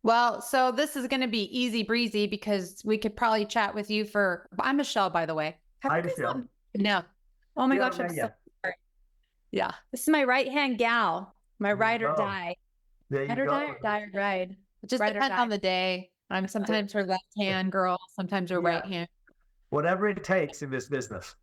Well, so this is going to be easy breezy because we could probably chat with you I'm Michelle, by the way. Have Hi, you guys Michelle. not? No. Oh my We haven't gosh, I'm met so yet. sorry. Yeah. This is my right-hand gal, my There you ride or go. die. There you Ride or die go. or die or ride. It just Ride or depends on die. the day. I'm sometimes her left hand girl, sometimes her Yeah, right hand. whatever it takes in this business.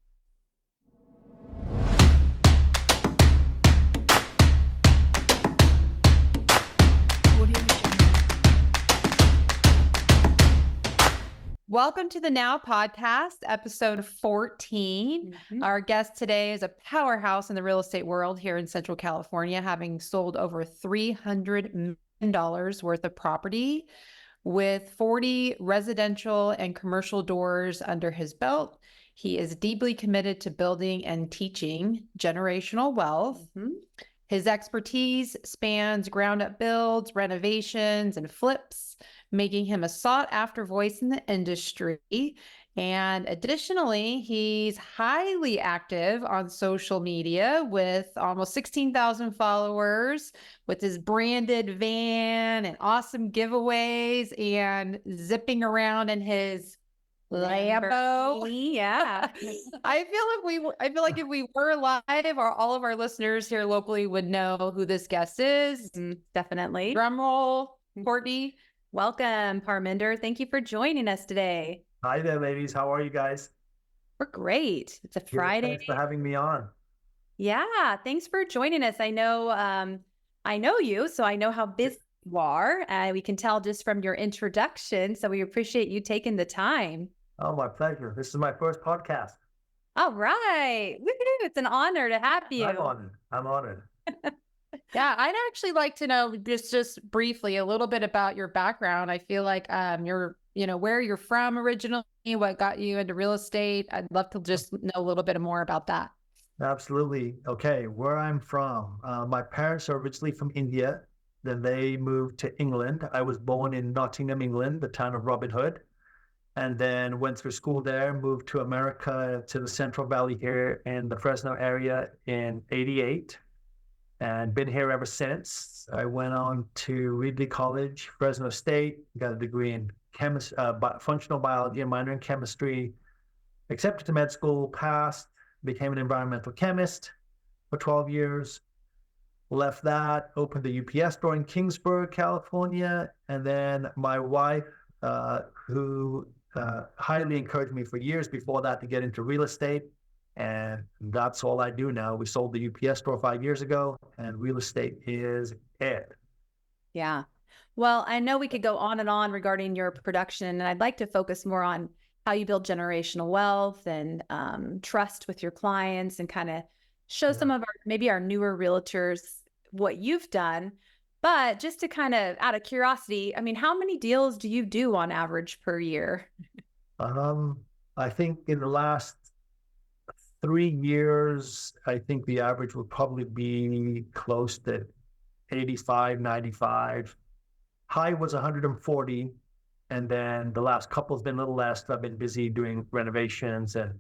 Welcome to the Now Podcast, episode 14. Our guest today is a powerhouse in the real estate world here in Central California, having sold over $300 million worth of property with 40 residential and commercial doors under his belt. He is deeply committed to building and teaching generational wealth. His expertise spans ground-up builds, renovations, and flips, making him a sought-after voice in the industry. And additionally, he's highly active on social media with almost 16,000 followers, with his branded van and awesome giveaways and zipping around in his Lambo. Yeah. I feel like if we were live, all of our listeners here locally would know who this guest is. Definitely. Drum roll, Courtney. Welcome, Parminder. Thank you for joining us today. Hi there, ladies. How are you guys? We're great. It's a Good. Friday. Thanks for having me on. Yeah. Thanks for joining us. I know you, so I know how busy you are. We can tell just from your introduction. So we appreciate you taking the time. Oh, my pleasure. This is my first podcast. All right. Woo-hoo. It's an honor to have you. I'm honored. Yeah, I'd actually like to know just briefly a little bit about your background. I feel like where you're from originally, what got you into real estate. I'd love to just know a little bit more about that. Absolutely. Okay, where I'm from. My parents are originally from India. Then they moved to England. I was born in Nottingham, England, the town of Robin Hood. And then went through school there, moved to America, to the Central Valley here in the Fresno area in '88, and been here ever since. I went on to Reedley College, Fresno State, got a degree in functional biology, a minor in chemistry, accepted to med school, passed, became an environmental chemist for 12 years, left that, opened the UPS store in Kingsburg, California, and then my wife, who highly encouraged me for years before that to get into real estate. And that's all I do now. We sold the UPS store 5 years ago, and real estate is it. Yeah. Well, I know we could go on and on regarding your production, and I'd like to focus more on how you build generational wealth and trust with your clients and kind of show some of our newer realtors what you've done. But just to kind of out of curiosity, I mean, how many deals do you do on average per year? I think in the last 3 years, I think the average would probably be close to 85, 95. High was 140. And then the last couple has been a little less. I've been busy doing renovations and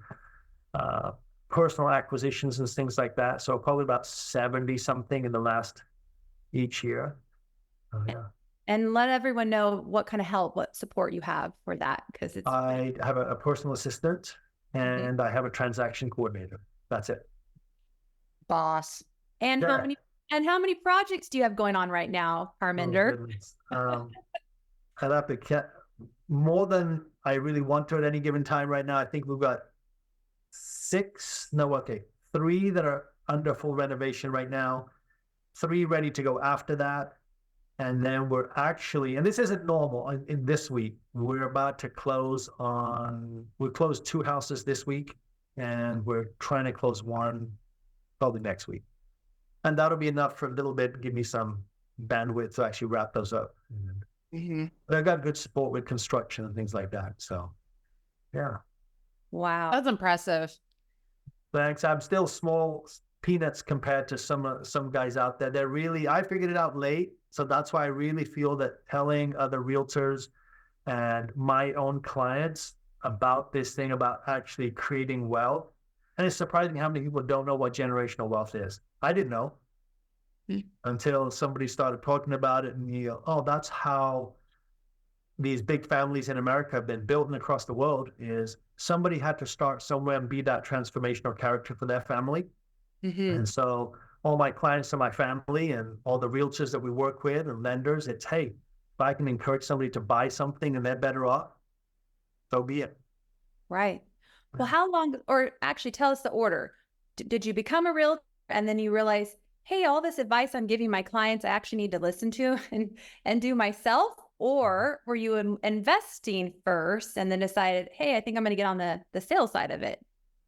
personal acquisitions and things like that. So probably about 70 something in the last each year. Yeah. And let everyone know what kind of help, what support you have for that, because it's. I have a personal assistant and I have a transaction coordinator. That's it. Boss. And how many projects do you have going on right now, Parminder? I'd have to get more than I really want to at any given time right now. I think we've got 3 that are under full renovation right now, 3 ready to go after that. And then we're actually, and this isn't normal, in this week, we're about to we closed 2 houses this week, and we're trying to close 1 probably next week. And that'll be enough for a little bit, give me some bandwidth to actually wrap those up. But I've got good support with construction and things like that. So, yeah. Wow. That's impressive. Thanks. I'm still small peanuts compared to some guys out there. I figured it out late. So that's why I really feel that telling other realtors and my own clients about this thing, about actually creating wealth. And it's surprising how many people don't know what generational wealth is. I didn't know until somebody started talking about it, and you go, oh, that's how these big families in America have been built and across the world is somebody had to start somewhere and be that transformational character for their family. And so all my clients are my family, and all the realtors that we work with and lenders, it's, hey, if I can encourage somebody to buy something and they're better off, so be it. Right. Well, how long, or actually tell us the order. Did you become a realtor and then you realize, hey, all this advice I'm giving my clients, I actually need to listen to and do myself? Or were you investing first and then decided, hey, I think I'm going to get on the sales side of it?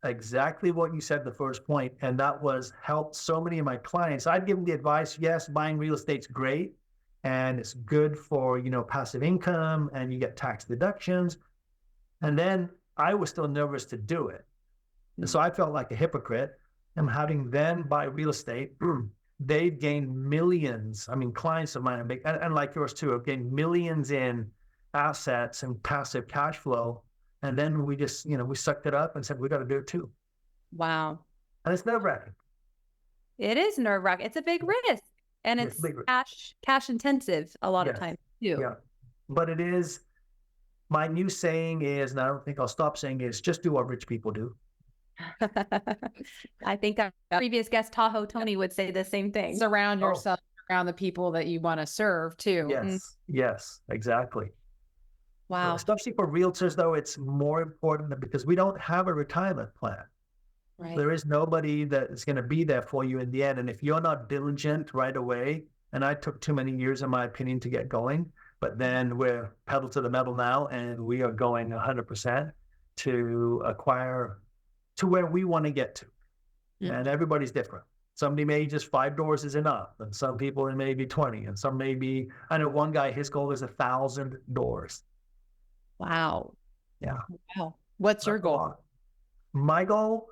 Exactly what you said, the first point, and that was helped so many of my clients. I'd give them the advice, yes, buying real estate's great, and it's good for, passive income, and you get tax deductions. And then I was still nervous to do it. And so I felt like a hypocrite. And having them buy real estate, they've gained millions. I mean, clients of mine, and like yours too, have gained millions in assets and passive cash flow. And then we just, we sucked it up and said, we got to do it too. Wow. And it's nerve-wracking. It is nerve-wracking. It's a big risk. And it's cash intensive a lot of times too. Yeah. But it is, my new saying is, and I don't think I'll stop saying is, just do what rich people do. I think our previous guest, Tahoe Tony, would say the same thing. Surround yourself around the people that you want to serve too. Yes, exactly. Wow. Especially for realtors, though, it's more important because we don't have a retirement plan. Right. There is nobody that is going to be there for you in the end. And if you're not diligent right away, and I took too many years, in my opinion, to get going, but then we're pedal to the metal now, and we are going 100% to acquire to where we want to get to. And everybody's different. Somebody may just 5 doors is enough, and some people it may be 20, and some may be, I know one guy, his goal is 1,000 doors. Wow. Yeah. Wow. What's your goal? My goal,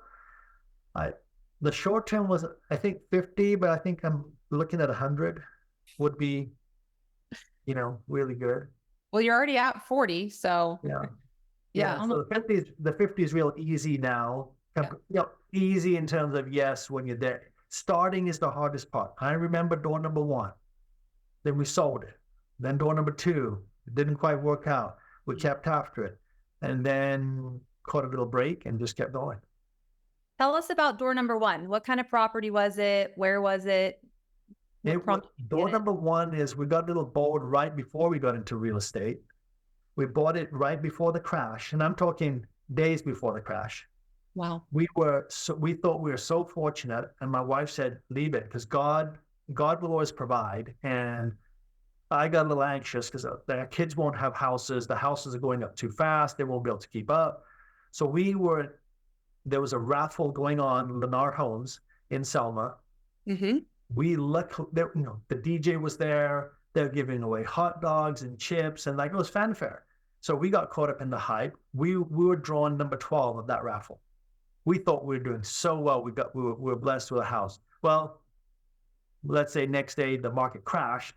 the short term was, I think 50, but I think I'm looking at 100 would be, really good. Well, you're already at 40, so yeah. So the 50 is real easy now. Easy in terms of, yes, when you're there. Starting is the hardest part. I remember door number 1. Then we sold it. Then door number 2, it didn't quite work out. We kept after it, and then caught a little break and just kept going. Tell us about door number 1. What kind of property was it? Where was it? Door number 1 is, we got a little bored right before we got into real estate. We bought it right before the crash, and I'm talking days before the crash. Wow. We thought we were so fortunate, and my wife said, leave it, because God will always provide. And I got a little anxious because their kids won't have houses. The houses are going up too fast. They won't be able to keep up. So there was a raffle going on in Lennar Homes in Selma. We the DJ was there. They're giving away hot dogs and chips, and it was fanfare. So we got caught up in the hype. We were drawn number 12 of that raffle. We thought we were doing so well. We were blessed with a house. Well, let's say next day the market crashed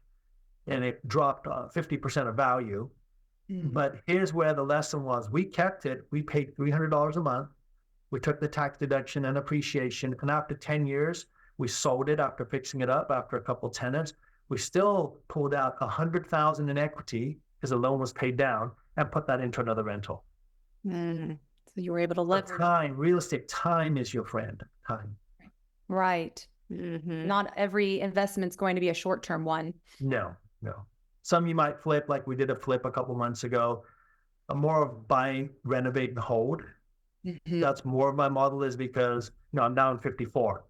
and it dropped 50% of value. But here's where the lesson was. We kept it. We paid $300 a month. We took the tax deduction and appreciation. And after 10 years, we sold it after fixing it up, after a couple tenants. We still pulled out $100,000 in equity because the loan was paid down and put that into another rental. So you were able to leverage. Real estate, time is your friend. Time. Right. Not every investment's going to be a short-term one. No. Some you might flip, like we did a flip a couple months ago. I'm more of buy, renovate, and hold. That's more of my model, is because I'm down 54.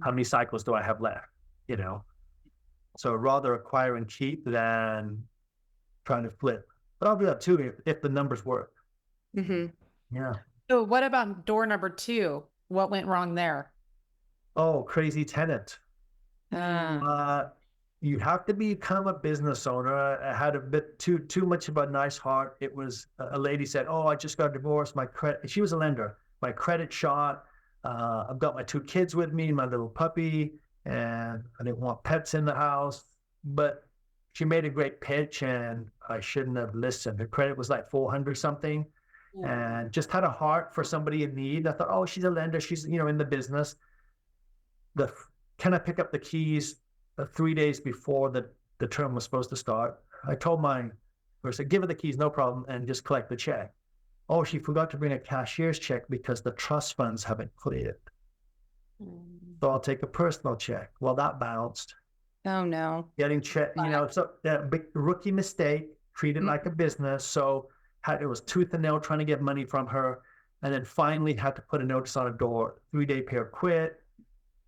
How many cycles do I have left? So rather acquire and keep than trying to flip. But I'll do that too if the numbers work. Yeah. So what about door number 2? What went wrong there? Oh, crazy tenant. You have to become a business owner. I had a bit too much of a nice heart. It was a lady said, "Oh, I just got divorced. My credit." She was a lender. My credit shot. I've got my 2 kids with me, my little puppy, and I didn't want pets in the house. But she made a great pitch, and I shouldn't have listened. Her credit was like 400 something, and just had a heart for somebody in need. I thought, oh, she's a lender. She's in the business. Can I pick up the keys 3 days before the term was supposed to start? I told my Or said, give her the keys, no problem, and just collect the check. Oh, she forgot to bring a cashier's check because the trust funds haven't cleared. So I'll take a personal check. Well, that bounced. Oh no. Getting check, so big rookie mistake, treated like a business. So it was tooth and nail trying to get money from her. And then finally had to put a notice on a door, 3-day pair quit.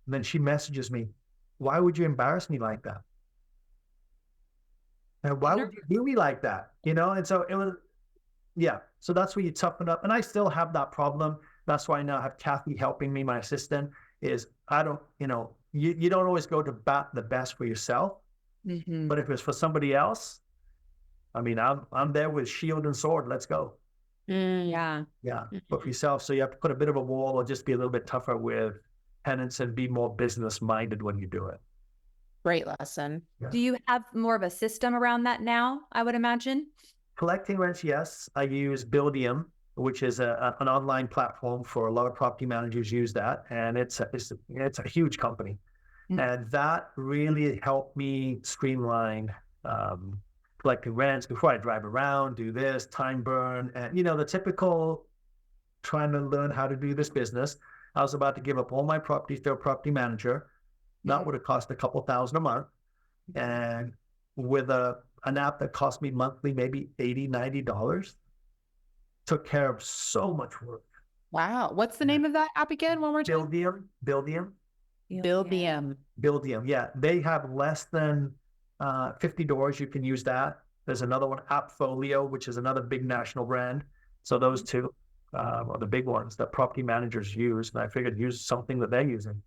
And then she messages me, why would you embarrass me like that? And why would you do me like that? And so it was, yeah. So that's where you toughen up. And I still have that problem. That's why I now have Kathy helping me, my assistant, is I don't, you don't always go to bat the best for yourself. But if it's for somebody else, I mean, I'm there with shield and sword. Let's go. Yeah. Yeah. But for yourself, so you have to put a bit of a wall or just be a little bit tougher with tenants and be more business minded when you do it. Great lesson. Yeah. Do you have more of a system around that now, I would imagine? Collecting rents, yes. I use Buildium, which is an online platform for a lot of property managers use that. And it's a huge company. And that really helped me streamline collecting rents before I drive around, do this, time burn, and the typical trying to learn how to do this business. I was about to give up all my properties to a property manager. That would have cost a couple $1,000 a month. And with an app that cost me monthly maybe $80, $90, took care of so much work. Wow. What's the name of that app again? One more time. Buildium. Buildium. Yeah. They have less than 50 doors. You can use that. There's another one, Appfolio, which is another big national brand. So those two are the big ones that property managers use. And I figured use something that they're using.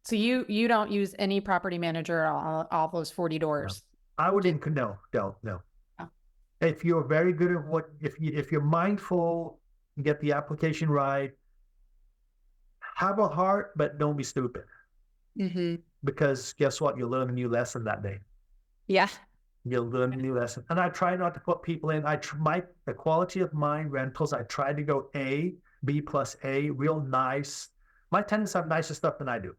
So you don't use any property manager on all those 40 doors? No. I wouldn't. No. Oh. If you're very good at if you're mindful, get the application right, have a heart, but don't be stupid. Because guess what? You'll learn a new lesson that day. Yeah. You'll learn a new lesson. And I try not to put people in. The quality of my rentals, I try to go A, B plus A, real nice. My tenants have nicer stuff than I do.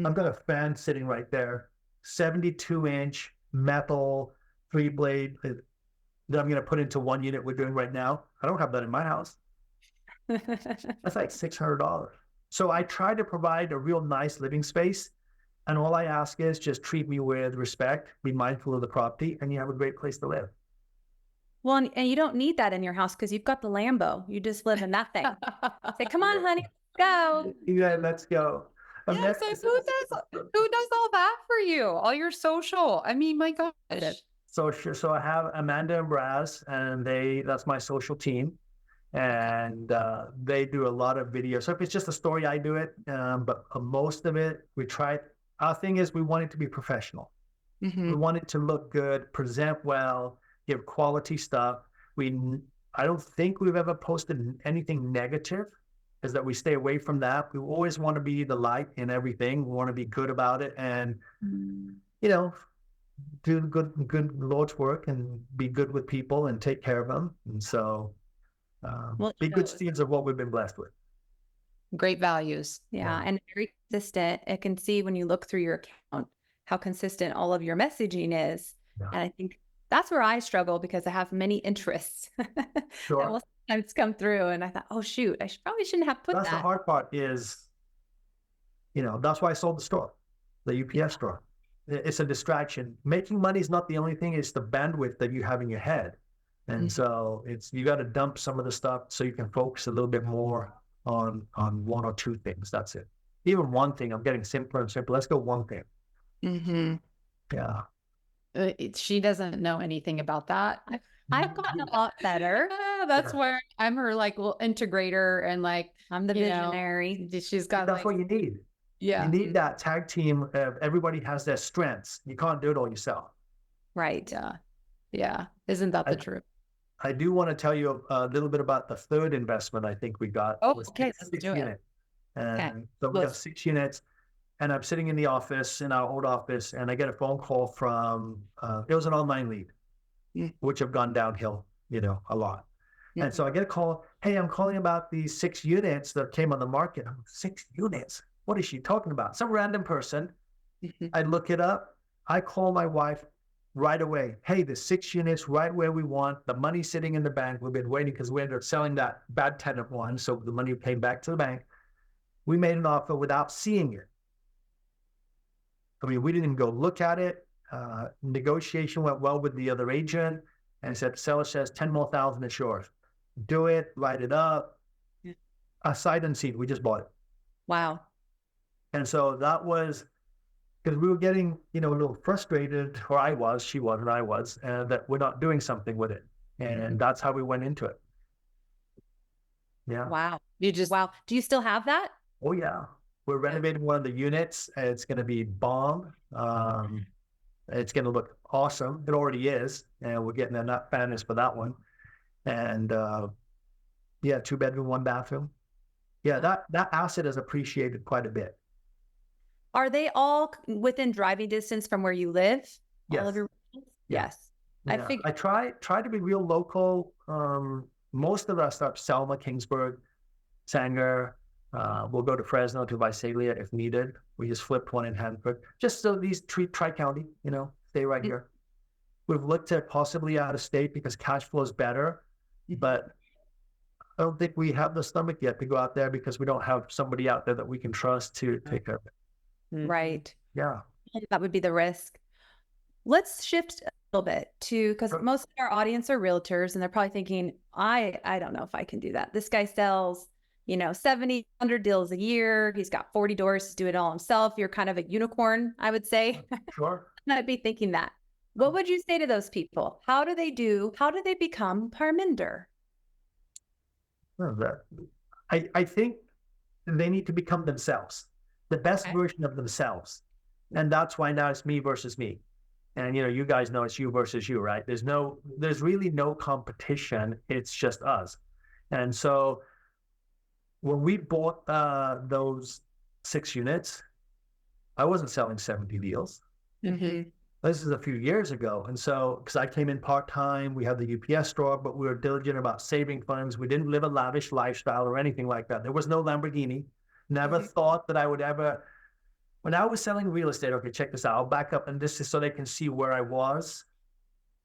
I've got a fan sitting right there, 72-inch metal 3-blade that I'm going to put into one unit we're doing right now. I don't have that in my house. That's like $600. So I try to provide a real nice living space. And all I ask is just treat me with respect, be mindful of the property, and you have a great place to live. Well, and you don't need that in your house because you've got the Lambo. You just live in that thing. Say, come on, honey, go. Yeah, let's go. Yeah, so who does all that for you? All your social? I mean, my gosh. So I have Amanda and Braz, and that's my social team. And they do a lot of videos. So if it's just a story, I do it. But most of it, we try. Our thing is we want it to be professional. We want it to look good, present well, give quality stuff. I don't think we've ever posted anything negative. Is that we stay away from that. We always want to be the light in everything. We want to be good about it and, do good Lord's work and be good with people and take care of them. And so be good stewards of what we've been blessed with. Great values. Yeah. And very consistent. I can see when you look through your account, how consistent all of your messaging is. Yeah. And I think that's where I struggle because I have many interests. Sure. That will sometimes come through. And I thought, oh, shoot, probably shouldn't have put that. That's the hard part is, that's why I sold the store, the UPS store. It's a distraction. Making money is not the only thing. It's the bandwidth that you have in your head. And so you got to dump some of the stuff so you can focus a little bit more on one or two things. That's it. Even one thing, I'm getting simpler and simpler. Let's go one thing. Yeah. She doesn't know anything about that. I've gotten a lot better. That's where I'm her little integrator and I'm the visionary. She's got that's what you need. Yeah. You need that tag team. Everybody has their strengths. You can't do it all yourself. Right. Yeah. Isn't that the truth? I do want to tell you a little bit about the third investment I think we got. Oh, okay. Six units. And so we have 6 units. And I'm sitting in the office, in our old office, and I get a phone call from, it was an online lead, which have gone downhill, a lot. And so I get a call, hey, I'm calling about these 6 units that came on the market. I'm 6 units? What is she talking about? Some random person. I look it up. I call my wife right away. Hey, the 6 units right where we want. The money's sitting in the bank. We've been waiting because we ended up selling that bad tenant one. So the money came back to the bank. We made an offer without seeing it. I mean, we didn't even go look at it. Negotiation went well with the other agent and said, the seller says 10 more thousand is yours. Do it, write it up. A sight unseen. We just bought it. Wow. And so that was because we were getting, a little frustrated, or I was, she was, and I was, that we're not doing something with it. And that's how we went into it. Yeah. Wow. Wow. Do you still have that? Oh, yeah. We're renovating one of the units. It's going to be bomb. It's going to look awesome. It already is. And we're getting enough furnace for that one. And 2-bedroom, 1-bathroom. Yeah, that asset has appreciated quite a bit. Are they all within driving distance from where you live? Yes. All of your Yes. Yeah. I try to be real local. Most of us are Selma, Kingsburg, Sanger. We'll go to Fresno, to Visalia if needed. We just flipped one in Hanford. Just so these tri-county, stay right here. We've looked at possibly out of state because cash flow is better, but I don't think we have the stomach yet to go out there because we don't have somebody out there that we can trust to take care of it. Right. Yeah. That would be the risk. Let's shift a little bit to, because most of our audience are realtors and they're probably thinking, I don't know if I can do that. This guy sells, 70, 100 deals a year. He's got 40 doors to do it all himself. You're kind of a unicorn, I would say. Sure. And I'd be thinking that. What would you say to those people? How do they become Parminder? I think they need to become themselves, the best version of themselves. And that's why now it's me versus me. And, you guys know it's you versus you, right? There's really no competition. It's just us. And so when we bought those 6 units, I wasn't selling 70 deals. Mm-hmm. This is a few years ago. And so, because I came in part-time, we had the UPS store, but we were diligent about saving funds. We didn't live a lavish lifestyle or anything like that. There was no Lamborghini. Never thought that I would ever, when I was selling real estate, okay, check this out. I'll back up, and this is so they can see where I was.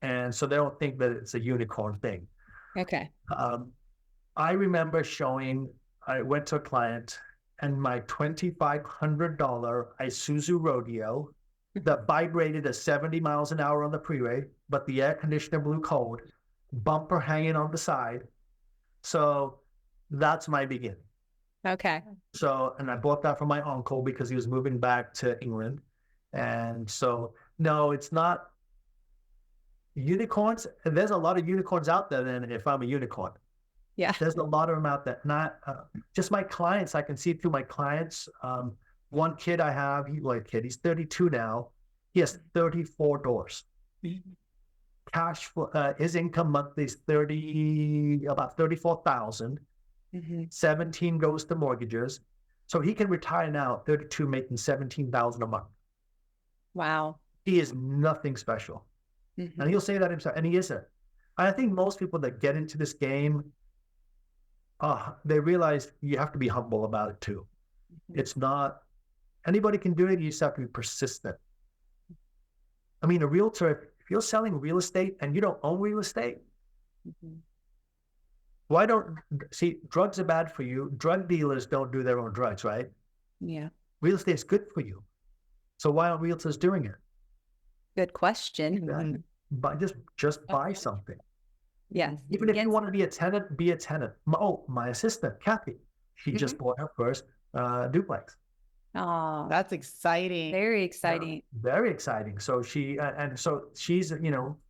And so they don't think that it's a unicorn thing. Okay. I remember I went to a client and my $2,500 Isuzu Rodeo that vibrated at 70 miles an hour on the freeway, but the air conditioner blew cold, bumper hanging on the side. So that's my beginning. Okay. So, and I bought that from my uncle because he was moving back to England. And so, no, it's not unicorns. There's a lot of unicorns out there then if I'm a unicorn. Yeah. There's a lot of them out there. Not just my clients. I can see through my clients. One kid I have, he's 32 now. He has 34 doors. Cash flow, his income monthly is about 34,000. 17 goes to mortgages. So he can retire now at 32, making 17,000 a month. Wow. He is nothing special. And he'll say that himself, and he isn't. I think most people that get into this game, they realize you have to be humble about it too. It's not, anybody can do it. You just have to be persistent. I mean, a realtor, if you're selling real estate and you don't own real estate, drugs are bad for you. Drug dealers don't do their own drugs, right? Yeah. Real estate is good for you. So why aren't realtors doing it? Good question. But just buy something. Yes. Even if you want to be a tenant, be a tenant. My assistant, Kathy, she just bought her first duplex. Oh, That's exciting. very exciting. Yeah, very exciting. So she's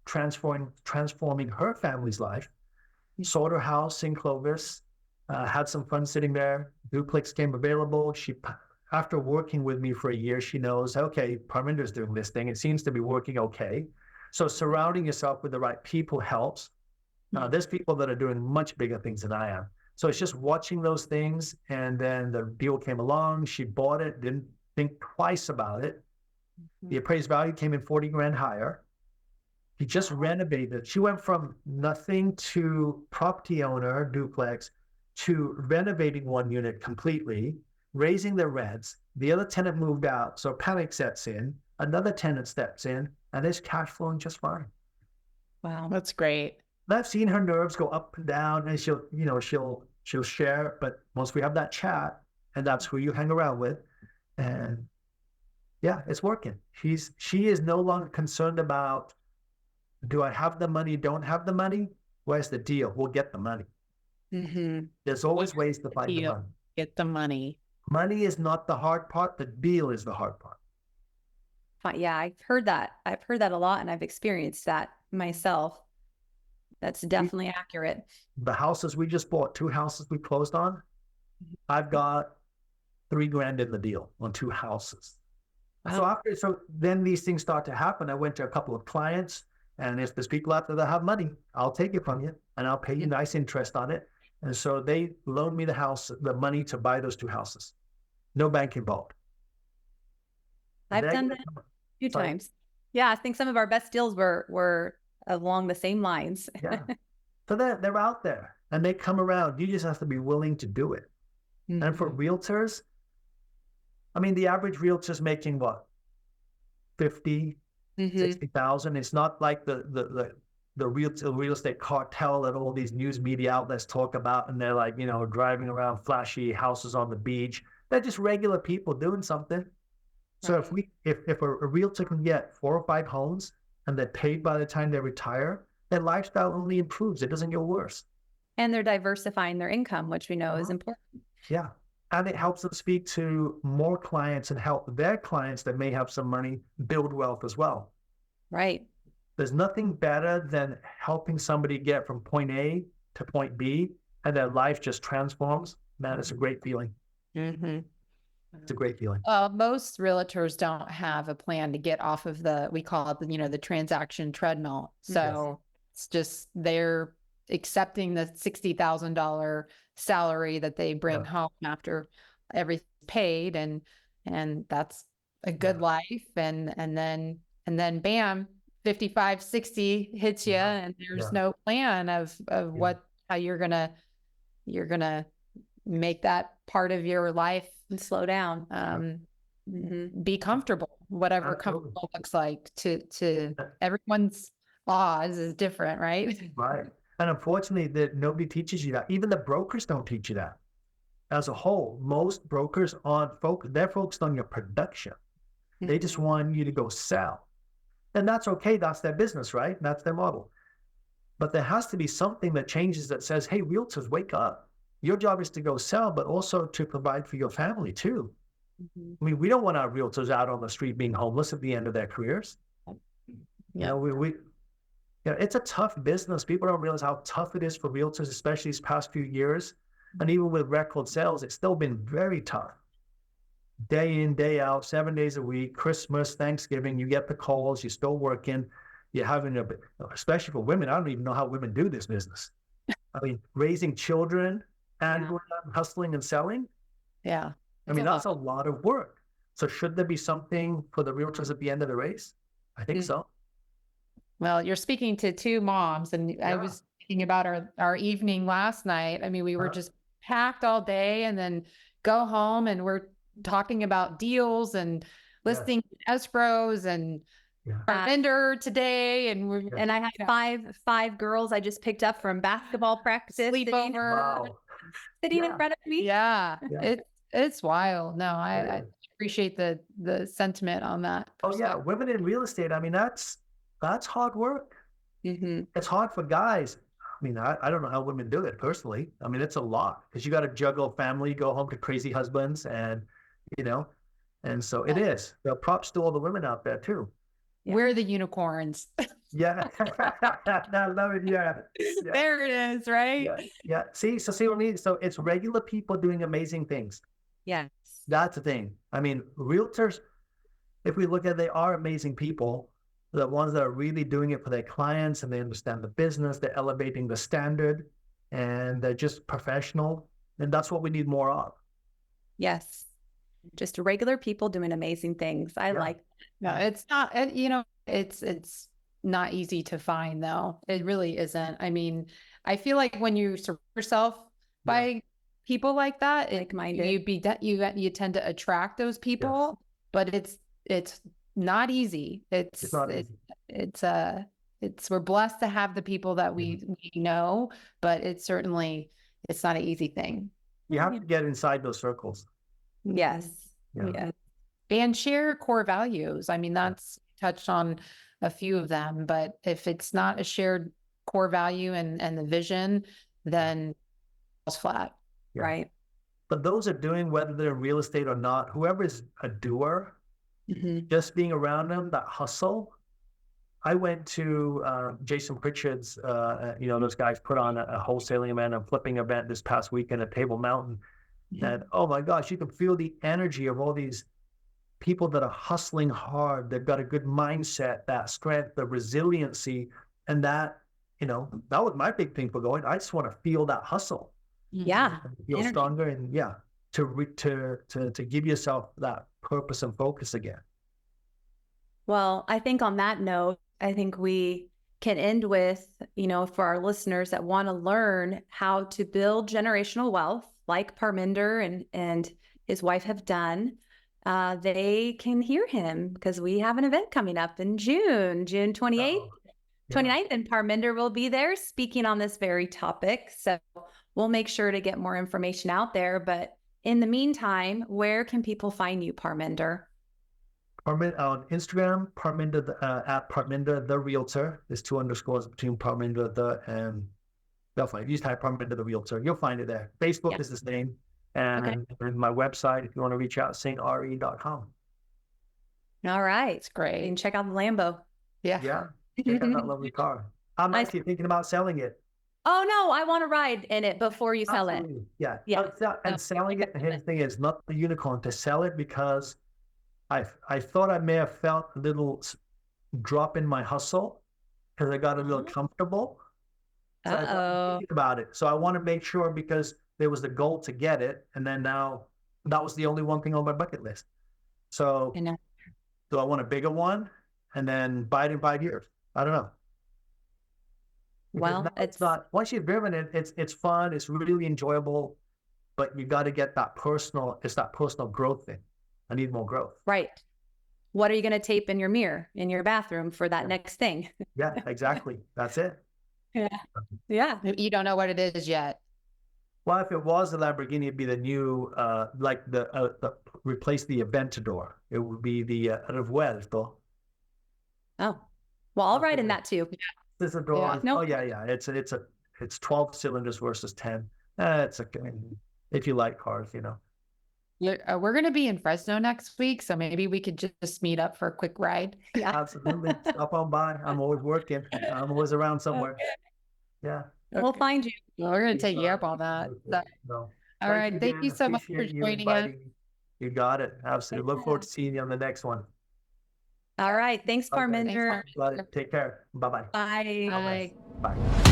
transforming her family's life. Sold her house in Clovis, had some fun sitting there. Duplex came available. After working with me for a year, she knows, okay, Parminder's doing this thing. It seems to be working okay. So surrounding yourself with the right people helps. There's people that are doing much bigger things than I am. So it's just watching those things. And then the deal came along. She bought it, didn't think twice about it. The appraised value came in 40 grand higher. He just renovated. She went from nothing to property owner, duplex, to renovating one unit completely, raising the rents. The other tenant moved out, so panic sets in. another tenant steps in, and it's cash flowing just fine. Wow. That's great. And I've seen her nerves go up and down, and she'll share, but once we have that chat, and that's who you hang around with, and yeah, it's working. She is no longer concerned about, do I have the money, don't have the money? Where's the deal? We'll get the money. Mm-hmm. There's always ways to find the deal? money. Get the money. Money is not the hard part. The deal is the hard part. Yeah, I've heard that. I've heard that a lot, and I've experienced that myself. That's definitely accurate. The houses we just bought, 2 houses we closed on, I've got $3,000 in the deal on 2 houses. Wow. So then these things start to happen. I went to a couple of clients, and if there's people out there that have money, I'll take it from you and I'll pay you nice interest on it. And so they loaned me the money to buy those 2 houses. No bank involved. I've done that a few times. Yeah, I think some of our best deals were along the same lines. Yeah. So they're out there and they come around. You just have to be willing to do it. Mm-hmm. And for realtors, I mean, the average realtor's making what? 50, 60,000. It's not like the real estate cartel that all these news media outlets talk about, and they're like, driving around flashy houses on the beach. They're just regular people doing something. So if a realtor can get 4 or 5 homes and they're paid by the time they retire, their lifestyle only improves. It doesn't get worse. And they're diversifying their income, which we know is important. Yeah. And it helps them speak to more clients and help their clients that may have some money build wealth as well. Right. There's nothing better than helping somebody get from point A to point B and their life just transforms. Man, it's a great feeling. Mm-hmm. It's a great feeling. Most realtors don't have a plan to get off of we call it the transaction treadmill. So it's just they're accepting the $60,000 salary that they bring home after everything's paid, and that's a good life. And then bam, 55, 60 hits you, and there's no plan of how you're gonna make that part of your life and slow down. Be comfortable, whatever comfortable looks like to everyone's laws is different, right? Right. And unfortunately, nobody teaches you that. Even the brokers don't teach you that. As a whole, most brokers they're focused on your production. They just want you to go sell. And that's okay. That's their business, right? That's their model. But there has to be something that changes that says, hey, realtors, wake up. Your job is to go sell, but also to provide for your family too. I mean, we don't want our realtors out on the street being homeless at the end of their careers. It's a tough business. People don't realize how tough it is for realtors, especially these past few years. And even with record sales, it's still been very tough. Day in, day out, 7 days a week, Christmas, Thanksgiving, you get the calls, you're still working. You're having especially for women, I don't even know how women do this business. I mean, raising children and going out and hustling and selling. Yeah. I mean, that's a lot of work. So should there be something for the realtors at the end of the race? I think so. Well, you're speaking to 2 moms, and I was thinking about our evening last night. I mean, we were just packed all day, and then go home and we're talking about deals and listing escrows and Parminder today, and I had five girls I just picked up from basketball practice, sleepover, sitting in front of me. It's wild. No, I appreciate the sentiment on that. Oh yeah, women in real estate. I mean, that's hard work. It's hard for guys. I mean, I don't know how women do it personally. I mean, it's a lot because you got to juggle family, go home to crazy husbands, and and so it is. So props to all the women out there too. We're the unicorns. Yeah. I love it. Yeah. There it is, right? Yeah. See what I mean? So it's regular people doing amazing things. Yes. That's the thing. I mean, realtors, if we look at it, they are amazing people. The ones that are really doing it for their clients, and they understand the business, they're elevating the standard, and they're just professional. And that's what we need more of. Yes. Just regular people doing amazing things. I like. No, it's not, it's not easy to find though. It really isn't. I mean, I feel like when you surround yourself by people like that, like-minded, you tend to attract those people, but it's not easy. It's not easy. We're blessed to have the people that we know, but it's not an easy thing. You have to get inside those circles. Yes. Yeah. Yes. And share core values. I mean, that's touched on a few of them, but if it's not a shared core value and the vision, then it's flat. Yeah. Right. But those are doing, whether they're in real estate or not, whoever's a doer, just being around them, that hustle. I went to Jason Pritchard's, those guys put on a wholesaling event, a flipping event this past weekend at Table Mountain. And oh my gosh, you can feel the energy of all these people that are hustling hard. They've got a good mindset, that strength, the resiliency, and that, that was my big thing for going. I just want to feel that hustle. Yeah. Feel energy. Stronger, and to give yourself that purpose and focus again. Well, I think on that note, I think we can end with, for our listeners that want to learn how to build generational wealth, like Parminder and his wife have done, they can hear him, because we have an event coming up in June 28th, 29th, and Parminder will be there speaking on this very topic. So we'll make sure to get more information out there. But in the meantime, where can people find you, Parminder? On Instagram, Parminder, at Parminder the Realtor. There's 2 underscores between Parminder the and they'll find. If you just type Parminder the Realtor, you'll find it there. Facebook is the same, and my website, if you want to reach out, saintre.com. All right, it's great. And check out the Lambo. Yeah, check out that lovely car. I'm actually thinking about selling it. Oh no, I want to ride in it before you sell it. Yeah. And selling it. And here's the thing: is not the unicorn, to sell it, because I thought I may have felt a little drop in my hustle because I got a little comfortable. So I think about it. So I want to make sure, because there was the goal to get it, and then now that was the only one thing on my bucket list. So do I want a bigger one and then buy it in 5 years? I don't know. Because it's not, once you've driven it, it's fun, it's really enjoyable, but you got to get that personal growth thing. I need more growth. Right. What are you going to tape in your mirror in your bathroom for that next thing? Yeah, exactly. That's it. Yeah. You don't know what it is yet. Well, if it was the Lamborghini, it'd be the new, replace the Aventador. It would be the Revuelto. Oh, well, I'll ride in that too. This is a door. Oh yeah. It's 12 cylinders versus 10. It's okay if you like cars, Yeah, we're going to be in Fresno next week, so maybe we could just meet up for a quick ride. Yeah, absolutely. Stop on by. I'm always working. I'm always around somewhere. Yeah. We'll find you. Well, we're going to take you up on that. All right. Thank you so much for joining us. You got it. Absolutely. Look forward to seeing you on the next one. All right. Thanks, Parminder. Take care. Bye-bye. Bye. Bye. Bye.